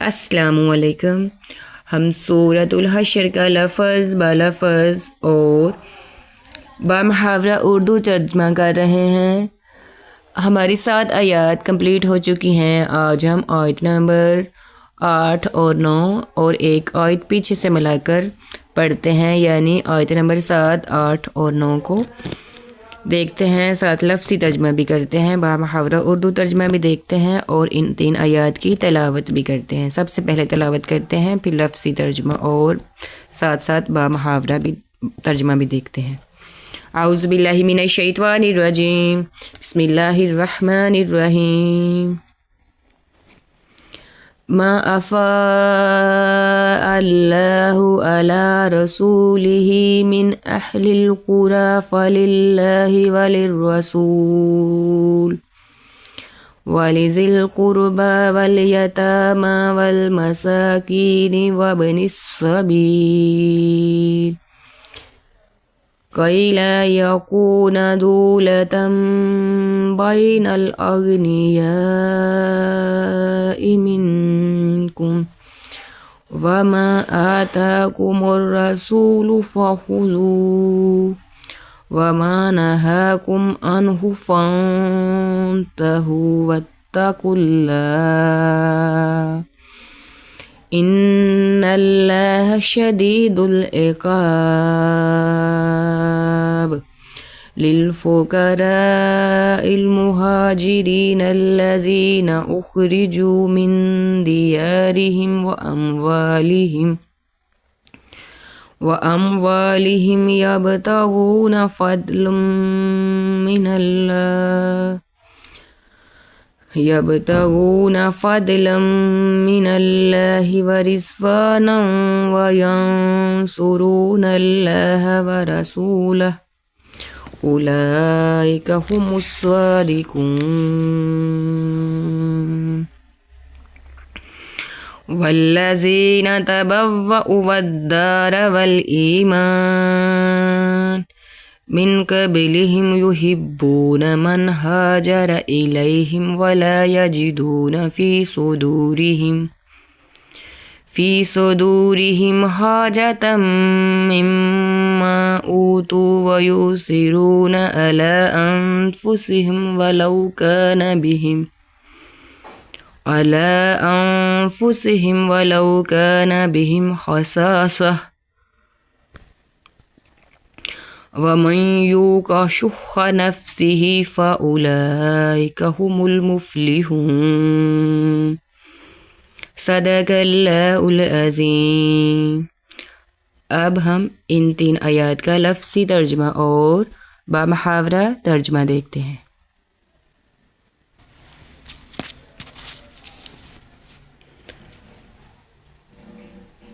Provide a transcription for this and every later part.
السلام علیکم۔ ہم سورۃ الحشر کا لفظ بلفظ اور بامحاورہ اردو ترجمہ کر رہے ہیں۔ ہماری 7 آیات کمپلیٹ ہو چکی ہیں۔ آج ہم آیت نمبر 8 اور 9 اور ایک آیت پیچھے سے ملا کر پڑھتے ہیں، یعنی آیت نمبر 7، 8 اور 9 کو دیکھتے ہیں، ساتھ لفظی ترجمہ بھی کرتے ہیں، بامحاورہ اردو ترجمہ بھی دیکھتے ہیں اور ان 3 آیات کی تلاوت بھی کرتے ہیں۔ سب سے پہلے تلاوت کرتے ہیں، پھر لفظی ترجمہ اور ساتھ ساتھ بامحاورہ بھی ترجمہ بھی دیکھتے ہیں۔ اعوذ باللہ من الشیطان الرجیم، بسم اللہ الرحمن الرحیم۔ ما افاء اللہ علی رسولہ من اہل القری فللہ وللرسول ولذی القربى والیتامی والمساکین وابن السبیل کئی لا یکون دولة بین الاغنیاء منکم وما آتاکم الرسول فخذوه وما نهاکم عنہ فانتہوا واتقوا اللہ ان اللہ شدید العقاب للفقراء المہاجرین الذین اخرجوا من دیارہم وأموالهم يبتغون فضلا من الله ورضوانا وينصرون الله ورسوله أولئك هم الصادقون والذین تبوأوا الدار والایمان من قبلهم يحبون من هاجر إلیہم ولا یجدون فی صدورہم حاجة مما اوتوا ویؤثرون علی انفسہم ولو کان بہم خصاصہ ومن یوق شح نفسہ فاولئک هم المفلحون۔ صدق اللہ العظیم۔ اب ہم ان 3 آیات کا لفظی ترجمہ اور بامحاورہ ترجمہ دیکھتے ہیں۔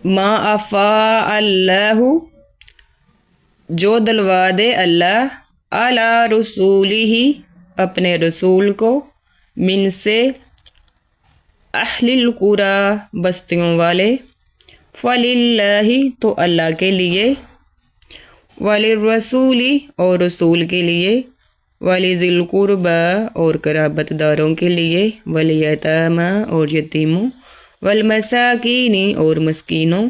ما افاء اللہ، جو دلوا دے اللہ، علی رسولہ، اپنے رسول کو، من سے، اہل القری، بستیوں والے، فللہ، تو اللہ کے لیے، وللرسول، اور رسول کے لیے، ولذی القربی، اور قرابت داروں کے لیے، والیتامی، اور یتیموں، والمساکین، اور مسکینوں،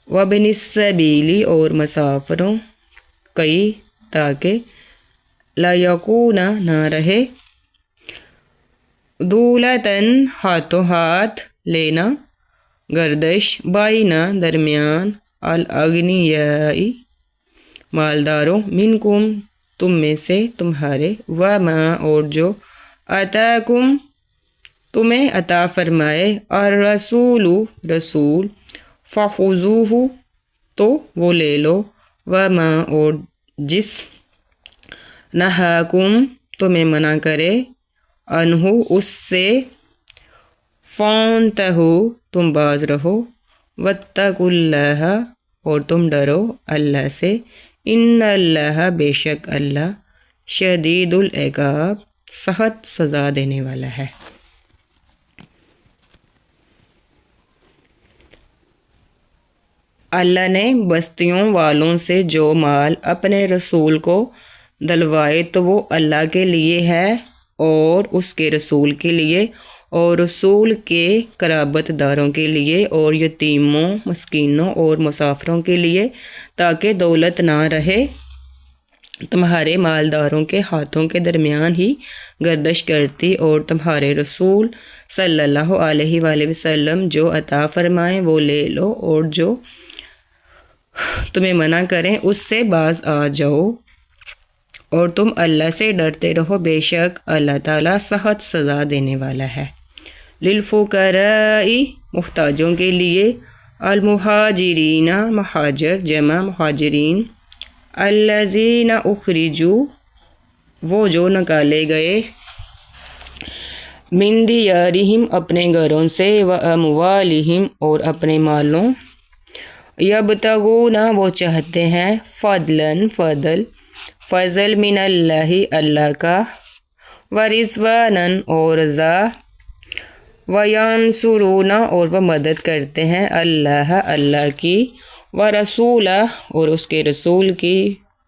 وابن السبیل، اور مسافروں، کئی، تاکہ، لا یکون، نہ رہے، دولتاً، ہاتھوں ہاتھ لینا، گردش، بائنا، درمیان، الاغنیاء، مالداروں، منکم، تم میں سے، تمہارے، وما، اور جو، آتاکم، تمہیں عطا فرمائے، الرسول، رسول، فخذوہ، تو وہ لے لو، وما، اور جس، نہاکم، تمہیں منع کرے، عنہ، اس سے، فانتہوا، تم باز رہو، واتقوا اللہ، اور تم ڈرو اللہ سے، ان اللہ، بے شک اللہ، شدید العقاب، سخت سزا دینے والا ہے۔ اللہ نے بستیوں والوں سے جو مال اپنے رسول کو دلوائے تو وہ اللہ کے لیے ہے اور اس کے رسول کے لیے اور رسول کے قرابت داروں کے لیے اور یتیموں، مسکینوں اور مسافروں کے لیے، تاکہ دولت نہ رہے تمہارے مالداروں کے ہاتھوں کے درمیان ہی گردش کرتی، اور تمہارے رسول صلی اللہ علیہ وآلہ وسلم جو عطا فرمائیں وہ لے لو، اور جو تمہیں منع کریں اس سے باز آ جاؤ، اور تم اللہ سے ڈرتے رہو، بے شک اللہ تعالیٰ سخت سزا دینے والا ہے۔ للفقراء محتاجوں کے لیے، المہاجرین مہاجر جمع مہاجرین، الذین اخرجوا وہ جو نکالے گئے، من دیارہم اپنے گھروں سے، واموالہم اور اپنے مالوں، یبتغون وہ چاہتے ہیں، فضل من اللہ اللہ کا، ورضوانا اور رضا، وینصرون اور وہ مدد کرتے ہیں اللہ کی، ورسولہ اور اس کے رسول کی،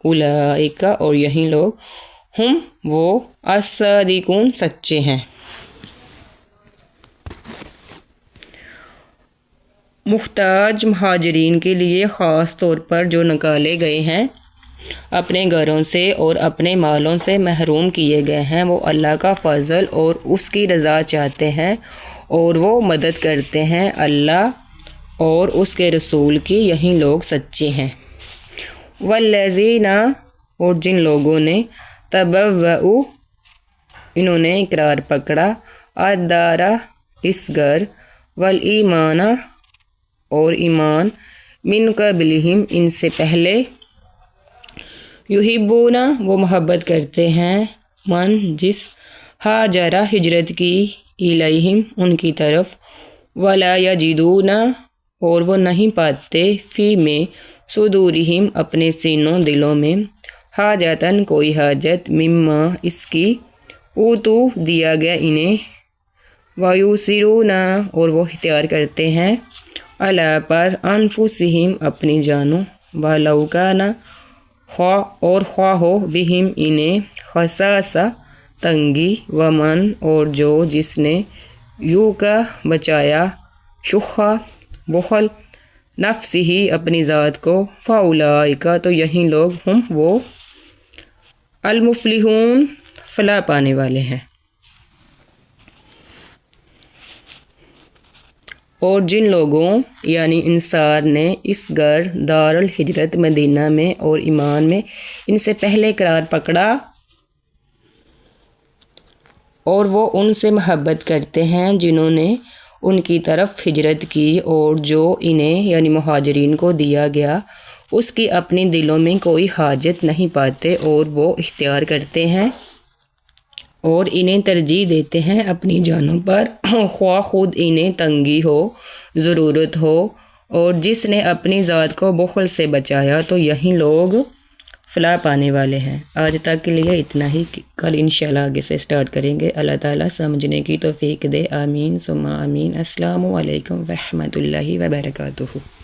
اولئک اور یہی لوگ، ہم وہ الصادقون سچے ہیں۔ محتاج مہاجرین کے لیے خاص طور پر جو نکالے گئے ہیں، اپنے گھروں سے اور اپنے مالوں سے محروم کیے گئے ہیں، وہ اللہ کا فضل اور اس کی رضا چاہتے ہیں، اور وہ مدد کرتے ہیں اللہ اور اس کے رسول کی، یہی لوگ سچے ہیں۔ والذین اور جن لوگوں نے، تبوؤ انہوں نے اقرار پکڑا، الدار اس گھر، والایمان اور ایمان، من قبلہم ان سے پہلے، یحبون وہ محبت کرتے ہیں، من جس، ہاجرہ ہجرت کی، الیہم ان کی طرف، ولا یجدون اور وہ نہیں پاتے، فی میں، صدورہم اپنے سینوں دلوں میں، حاجتاً کوئی حاجت، مما اس کی، اوتو دیا گیا انہیں، ویؤثرون اور وہ اختیار کرتے ہیں، علی پر، انفسہم اپنی جانوں، ولو کان خواہ اور خواہ ہو، بہم انہیں، خصاصہ تنگی، ومن اور جو جس نے، یوں کا بچایا، شخا بخل، نفس ہی اپنی ذات کو، فاولئک تو یہی لوگ، ہم وہ، المفلحون فلاح پانے والے ہیں۔ اور جن لوگوں یعنی انصار نے اس گھر دار الہجرت مدینہ میں اور ایمان میں ان سے پہلے قرار پکڑا، اور وہ ان سے محبت کرتے ہیں جنہوں نے ان کی طرف ہجرت کی، اور جو انہیں یعنی مہاجرین کو دیا گیا اس کی اپنی دلوں میں کوئی حاجت نہیں پاتے، اور وہ اختیار کرتے ہیں اور انہیں ترجیح دیتے ہیں اپنی جانوں پر، خواہ خود انہیں تنگی ہو، ضرورت ہو، اور جس نے اپنی ذات کو بخل سے بچایا تو یہی لوگ فلاح پانے والے ہیں۔ آج تک کے لیے اتنا ہی، کل انشاءاللہ آگے سے سٹارٹ کریں گے۔ اللہ تعالیٰ سمجھنے کی توفیق دے، آمین ثم آمین۔ السلام علیکم ورحمۃ اللہ وبرکاتہ۔